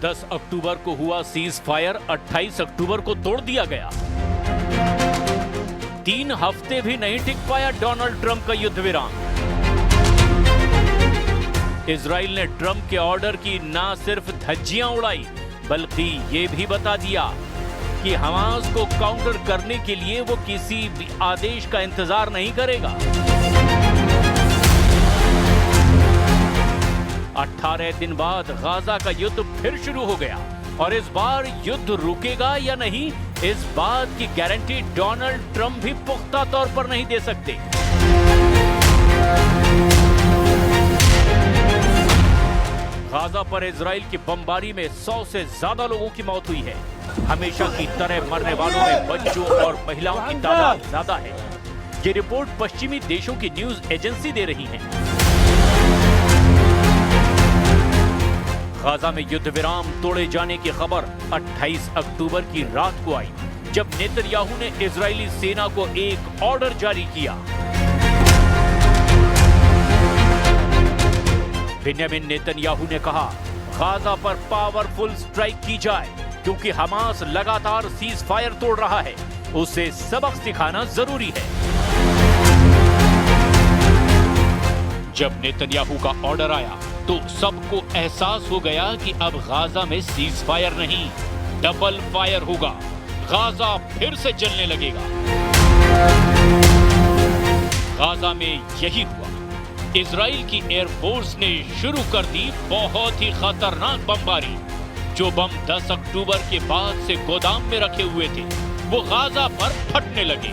10 अक्टूबर को हुआ cease fire 28 अक्टूबर को तोड़ दिया गया। 3 हफ्ते भी नहीं टिक पाया डोनाल्ड ट्रंप का युद्ध विराम। इजराइल ने ट्रंप के ऑर्डर की ना सिर्फ धज्जियां उड़ाई बल्कि ये भी बता दिया कि हमास को काउंटर करने के लिए वो किसी भी आदेश का इंतजार नहीं करेगा। 18 दिन बाद गाजा का युद्ध फिर शुरू हो गया और इस बार युद्ध रुकेगा या नहीं, इस बात की गारंटी डोनाल्ड ट्रंप भी पुख्ता तौर पर नहीं दे सकते। गाजा पर इजराइल की बमबारी में 100 से ज्यादा लोगों की मौत हुई है। हमेशा की तरह मरने वालों में बच्चों और महिलाओं की तादाद ज्यादा है। ये रिपोर्ट पश्चिमी देशों की न्यूज एजेंसी दे रही है। गाजा में युद्ध विराम तोड़े जाने की खबर 28 अक्टूबर की रात को आई, जब नेतन्याहू ने इजरायली सेना को एक ऑर्डर जारी किया। बेंजामिन नेतन्याहू ने कहा, गाजा पर पावरफुल स्ट्राइक की जाए क्योंकि हमास लगातार सीज फायर तोड़ रहा है, उसे सबक सिखाना जरूरी है। जब नेतन्याहू का ऑर्डर आया तो सबको एहसास हो गया कि अब गाजा में सीज फायर नहीं, डबल फायर होगा। गाजा फिर से जलने लगेगा। गाजा में यही हुआ। इजराइल की एयरफोर्स ने शुरू कर दी बहुत ही खतरनाक बमबारी। जो बम 10 अक्टूबर के बाद से गोदाम में रखे हुए थे वो गाजा पर फटने लगे।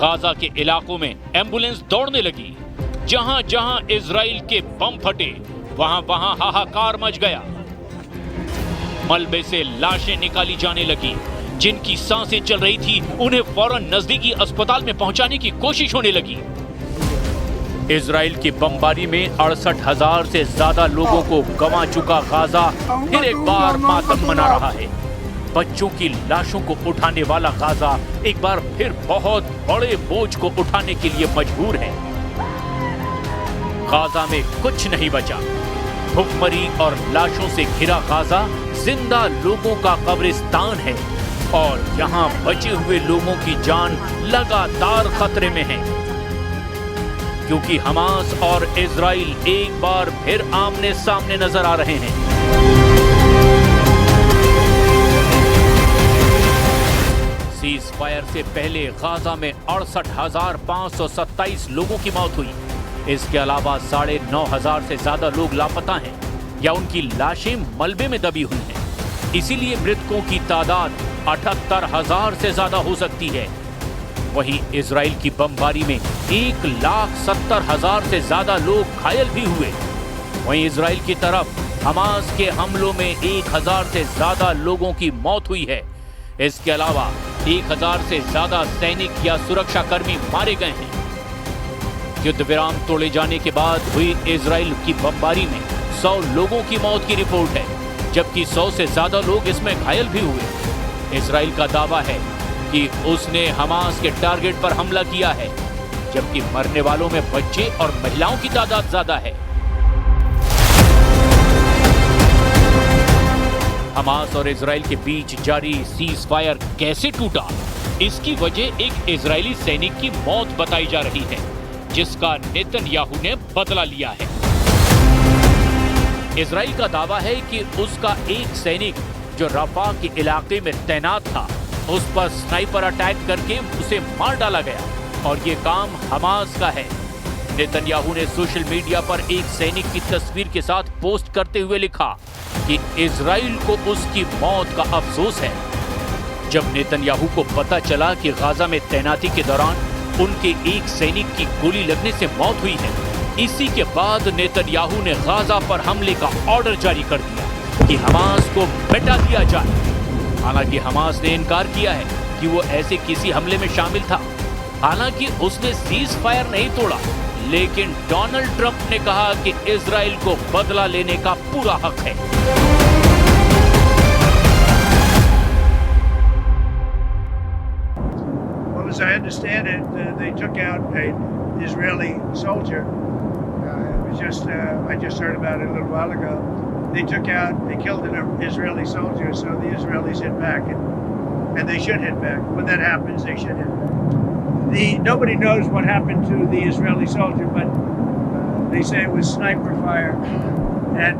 गाजा के इलाकों में एम्बुलेंस दौड़ने लगी। जहां जहां इजराइल के बम फटे वहां वहां हाहाकार मच गया। मलबे से लाशें निकाली जाने लगी। जिनकी सांसें चल रही थी उन्हें फौरन नजदीकी अस्पताल में पहुंचाने की कोशिश होने लगी। इजराइल की बमबारी में 68,000 से ज्यादा लोगों को गंवा चुका गाजा फिर एक बार मातम मना रहा है। बच्चों की लाशों को उठाने वाला गाजा एक बार फिर बहुत बड़े बोझ को उठाने के लिए मजबूर है। गाजा में कुछ नहीं बचा। भुखमरी और लाशों से घिरा गाजा जिंदा लोगों का कब्रिस्तान है और यहाँ बचे हुए लोगों की जान लगातार खतरे में है, क्योंकि हमास और इजराइल एक बार फिर आमने सामने नजर आ रहे हैं। सीज फायर से पहले गाजा में 68,527 लोगों की मौत हुई। इसके अलावा 9,500 से ज्यादा लोग लापता हैं या उनकी लाशें मलबे में दबी हुई हैं। इसीलिए मृतकों की तादाद 78,000 से ज्यादा हो सकती है। वहीं इजराइल की बमबारी में 1,70,000 से ज्यादा लोग घायल भी हुए। वहीं इजराइल की तरफ हमास के हमलों में 1,000 से ज्यादा लोगों की मौत हुई है। इसके अलावा 1,000 से ज्यादा सैनिक या सुरक्षाकर्मी मारे गए हैं। युद्ध विराम तोड़े जाने के बाद हुई इजराइल की बमबारी में 100 लोगों की मौत की रिपोर्ट है, जबकि 100 से ज्यादा लोग इसमें घायल भी हुए। इजराइल का दावा है कि उसने हमास के टारगेट पर हमला किया है, जबकि मरने वालों में बच्चे और महिलाओं की तादाद ज्यादा है। हमास और इजराइल के बीच जारी सीज फायर कैसे टूटा, इसकी वजह एक इजरायली सैनिक की मौत बताई जा रही है, जिसका नेतन्याहू ने बदला लिया है। इजराइल का दावा है कि उसका एक सैनिक जो रफा के इलाके में तैनात था, उस पर स्नाइपर अटैक करके उसे मार डाला गया और ये काम हमास का है। नेतन्याहू ने सोशल मीडिया पर एक सैनिक की तस्वीर के साथ पोस्ट करते हुए लिखा कि इजराइल को उसकी मौत का अफसोस है। जब नेतन्याहू को पता चला कि गाजा में तैनाती के दौरान उनके एक सैनिक की गोली लगने से मौत हुई है, इसी के बाद नेतन्याहू ने गाजा पर हमले का ऑर्डर जारी कर दिया कि हमास को मिटा दिया जाए। हालांकि हमास ने इनकार किया है कि वो ऐसे किसी हमले में शामिल था। हालांकि उसने सीज फायर नहीं तोड़ा, लेकिन डोनाल्ड ट्रंप ने कहा कि इजराइल को बदला लेने का पूरा हक है। Well, as I understand it, they took out an Israeli soldier. I just heard about it a little while ago. They killed an Israeli soldier, so the Israelis hit back, and they should hit back. When that happens, they should hit back. Nobody knows what happened to the Israeli soldier, but they say it was sniper fire, and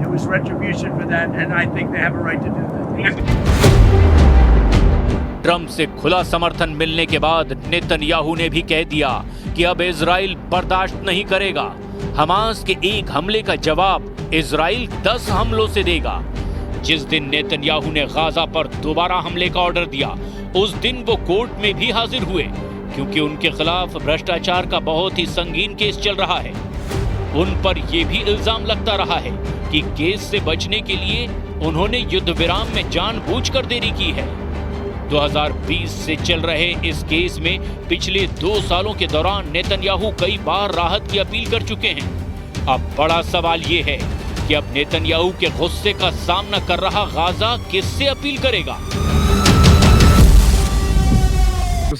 it was retribution for that, and I think they have a right to do that. Trump से खुला समर्थन मिलने के बाद Netanyahu ने भी कह दिया कि अब इजराइल बर्दाश्त नहीं करेगा। हमास के एक हमले का जवाब इजराइल 10 हमलों से देगा। जिस दिन नेतन्याहू ने गाजा पर दोबारा हमले का ऑर्डर दिया, उस दिन वो कोर्ट में भी हाजिर हुए, क्योंकि उनके खिलाफ भ्रष्टाचार का बहुत ही संगीन केस चल रहा है। उन पर यह भी इल्जाम लगता रहा है कि केस से बचने के लिए उन्होंने युद्ध विराम में जानबूझकर देरी की है। 2020 से चल रहे इस केस में पिछले 2 सालों के दौरान नेतन्याहू कई बार राहत की अपील कर चुके हैं। अब बड़ा सवाल ये है कि अब नेतन्याहू के गुस्से का सामना कर रहा गाजा किससे अपील करेगा?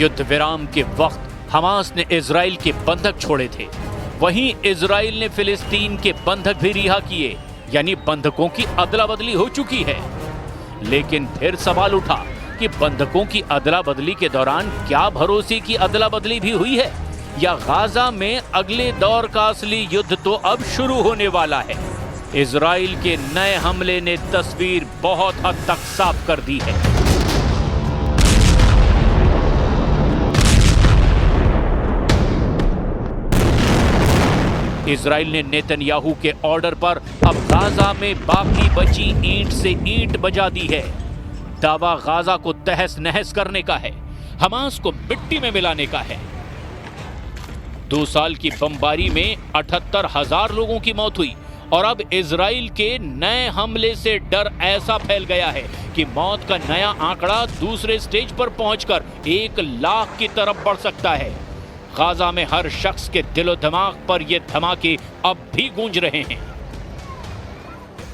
युद्ध विराम के वक्त हमास ने इजराइल के बंधक छोड़े थे, वहीं इजराइल ने फिलिस्तीन के बंधक भी रिहा किए, यानी बंधकों की अदला बदली हो चुकी है। लेकिन फिर सवाल उठा कि बंधकों की अदला बदली के दौरान क्या भरोसे की अदला बदली भी हुई है, या गाजा में अगले दौर का असली युद्ध तो अब शुरू होने वाला है। इजराइल के नए हमले ने तस्वीर बहुत हद तक साफ कर दी है। इजराइल ने नेतन्याहू के ऑर्डर पर अब गाजा में बाकी बची ईंट से ईंट बजा दी है। दावा गाजा को तहस नहस करने का है, हमास को मिट्टी में मिलाने का है। 2 साल की बमबारी में 78,000 लोगों की मौत हुई, और अब इजराइल के नए हमले से डर ऐसा फैल गया है कि मौत का नया आंकड़ा दूसरे स्टेज पर पहुंचकर 1 लाख की तरफ बढ़ सकता है। गाजा में हर शख्स के दिलो दिमाग पर ये धमाके अब भी गूंज रहे हैं।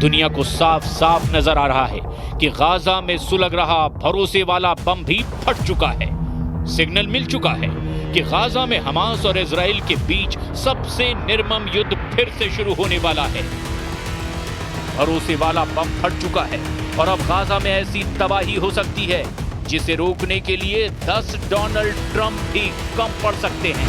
दुनिया को साफ साफ नजर आ रहा है कि गाजा में सुलग रहा भरोसे वाला बम भी फट चुका है। सिग्नल मिल चुका है कि गाजा में हमास और इजराइल के बीच सबसे निर्मम युद्ध फिर से शुरू होने वाला है। भरोसे वाला बम फट चुका है और अब गाजा में ऐसी तबाही हो सकती है जिसे रोकने के लिए 10 डोनाल्ड ट्रंप भी कम पड़ सकते हैं।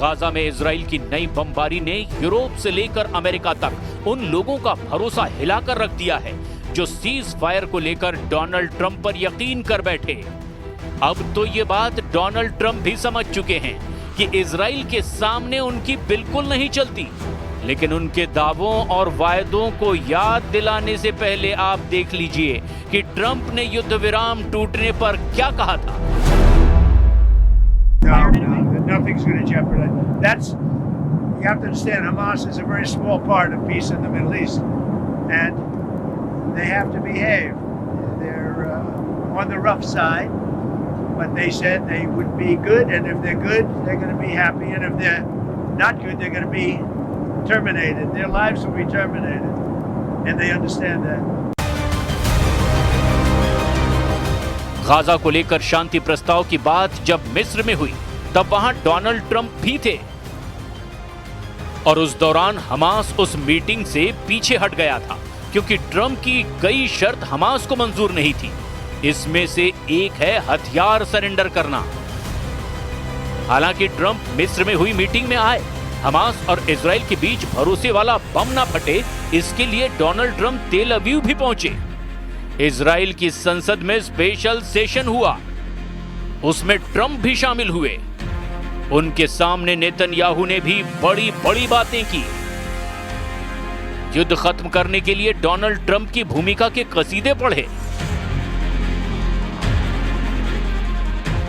गाजा में इजराइल की नई बमबारी ने यूरोप से लेकर अमेरिका तक उन लोगों का भरोसा हिलाकर रख दिया है जो सीज फायर को लेकर डोनाल्ड ट्रंप पर यकीन कर बैठे। अब तो ये बात डोनाल्ड ट्रंप भी समझ चुके हैं कि इजराइल के सामने उनकी बिल्कुल नहीं चलती, लेकिन उनके दावों और वायदों को याद दिलाने से पहले आप देख लीजिए कि ट्रंप ने युद्ध विराम टूटने पर क्या कहा था। Nothing's going to jeopardize. You have to understand, Hamas is a very small part of peace in the Middle East, and they have to behave. They're on the rough side, but they said they would be good, and if they're good, they're going to be happy, and if they're not good, they're going to be terminated. Their lives will be terminated, and they understand that. Gaza को लेकर शांति प्रस्ताव की बात जब मिस्र में हुई तब वहां डोनाल्ड ट्रंप भी थे और उस दौरान हमास उस मीटिंग से पीछे हट गया था क्योंकि ट्रंप की कई शर्त हमास को मंजूर नहीं थी। इसमें से एक है हथियार सरेंडर करना। हालांकि ट्रंप मिस्र में हुई मीटिंग में आए, हमास और इजराइल के बीच भरोसे वाला बम ना फटे इसके लिए डोनाल्ड ट्रंप तेल अवीव भी पहुंचे। इजराइल की संसद में स्पेशल सेशन हुआ, उसमें ट्रंप भी शामिल हुए। उनके सामने नेतन्याहू ने भी बड़ी बड़ी बातें की। युद्ध खत्म करने के लिए डोनाल्ड ट्रंप की भूमिका के कसीदे पढ़े।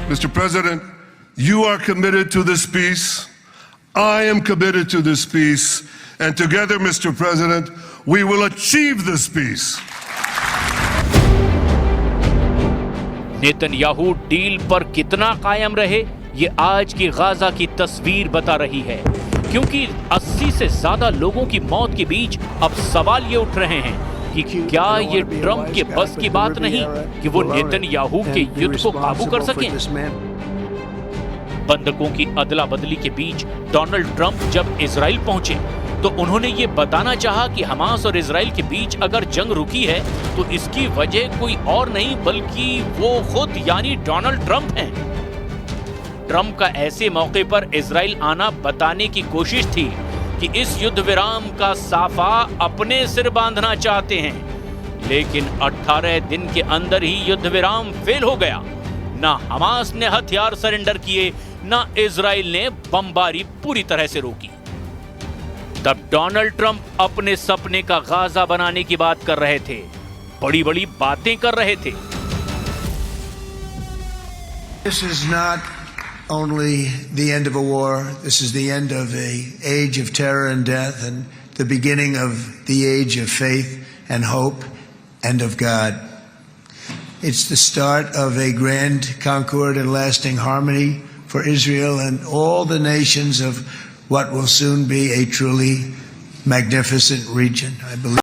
Mr. President, you are committed to this peace. I am committed to this peace. And together, Mr. President, we will achieve this peace. Netanyahu deal पर कितना कायम रहे, ये आज की गाजा की तस्वीर बता रही है, क्योंकि 80 से ज्यादा लोगों की मौत के बीच अब सवाल ये उठ रहे हैं कि क्या ये ट्रंप के बस की बात नहीं कि वो नेतन्याहू के युद्ध को काबू कर सकें। बंधकों की अदला बदली के बीच डोनाल्ड ट्रंप जब इजराइल पहुंचे तो उन्होंने ये बताना चाहा कि हमास और इजराइल के बीच अगर जंग रुकी है तो इसकी वजह कोई और नहीं बल्कि वो खुद यानी डोनाल्ड ट्रंप हैं। ट्रंप का ऐसे मौके पर इजराइल आना बताने की कोशिश थी कि इस युद्ध विराम का साफा अपने सिर बांधना चाहते हैं, लेकिन 18 दिन के अंदर ही युद्ध विराम फेल हो गया। ना हमास ने हथियार सरेंडर किए, ना इजराइल ने बमबारी पूरी तरह से रोकी। तब डोनाल्ड ट्रंप अपने सपने का गाजा बनाने की बात कर रहे थे, बड़ी बड़ी बातें कर रहे थे। This is not only the end of a war, this is the end of an age of terror and death and the beginning of the age of faith and hope and of God. It's the start of a grand concord and lasting harmony for Israel and all the nations of what will soon be a truly magnificent region, I believe.